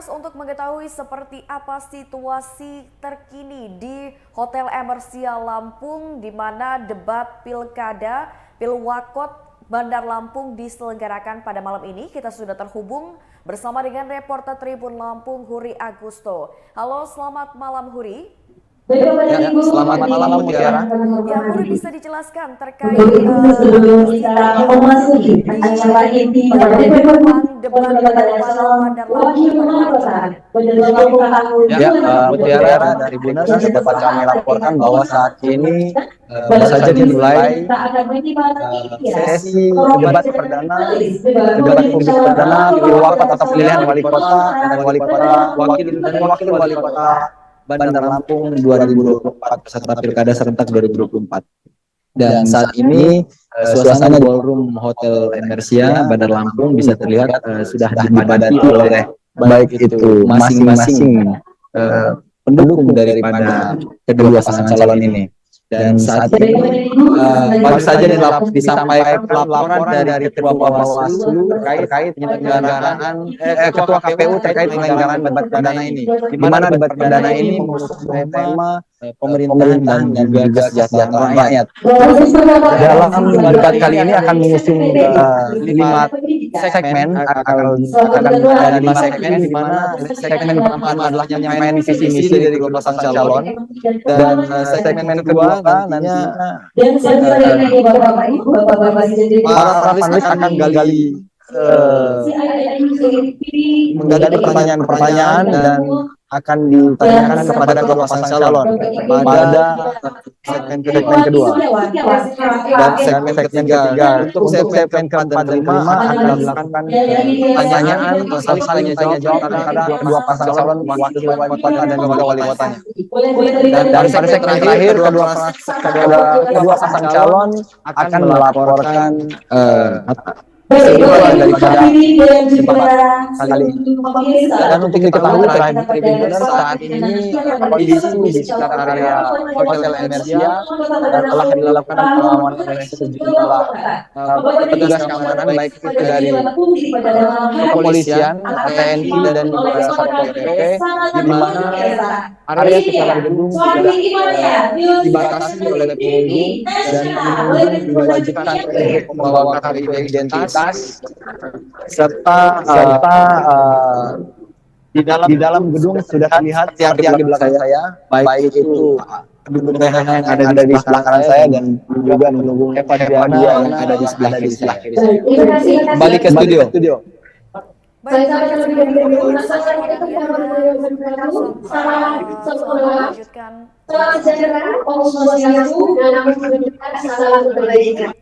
Tribuners, untuk mengetahui seperti apa situasi terkini di Hotel Emersia Lampung di mana debat Pilkada Pilwakot Bandar Lampung diselenggarakan pada malam ini, kita sudah terhubung bersama dengan reporter Tribun Lampung Huri Agusto. Halo, selamat malam Huri. Ya, selamat malam Mutiara. Ya, Huri bisa dijelaskan terkait sebelum kita memasuki acara inti pada debat Bandar Lampung pada malam ini. Ya, Mutiara dari Tribuners dapat kami laporkan bahwa saat ini baru saja dimulai sesi debat perdana publik perdana Pilwakot atau pemilihan wali kota dan wali kota wakil wali kota Bandar Lampung 2024 peserta Pilkada serentak 2024. Dan saat ini suasana di ballroom Hotel Emersia Bandar Lampung bisa terlihat sudah dipadati oleh baik itu masing-masing pendukung daripada kedua pasangan calon ini. Dan saat ini baru saja disampaikan laporan dari Ketua Bawaslu terkait penyelenggaraan Ketua KPU terkait penyelenggaraan debat perdana ini, di mana debat perdana ini mengusung tema pemerintahan dan juga kesejahteraan rakyat. Dalam debat kali ini akan mengusung 5 segmen, akan ada 5 segmen, di mana segmen pertama adalah penyampaian visi misi dari kedua pasangan calon, dan segmen kedua nantinya para panelis akan menggali pertanyaan-pertanyaan dan akan ditanyakan kepada kedua pasangan calon pada segmen kedua. Dan segmen ketiga untuk segmen keempat dan kelima akan dilakukan pertanyaan saling tanya jawab antara kedua pasangan calon wakil wali kota dan juga wali kotanya. Dan dari segmen terakhir kedua pasangan calon akan melaporkan kesimpulan daripada debat kali ini. Dan untuk diketahui terakhir Tribuners, saat ini kondisi di sekitar area Hotel Emersia telah dilakukan pengawalan oleh sejumlah petugas keamanan, baik itu dari kepolisian, TNI dan juga Satpol PP, di mana area sekitar gedung sudah dibatasi oleh pengunjung dan pengunjung diwajibkan untuk membawa KTP identitas serta di dalam gedung sudah terlihat tiang-tiang di belakang saya, baik itu pendukung PHN yang ada di sebelah kanan saya dan juga pendukung Eva Diana yang ada di sebelah kiri saya. Kembali ke studio. Baik, lanjutkan. Selamat sejahtera, Om Swastiastu, dan Namo Buddhaya, salam kebajikan.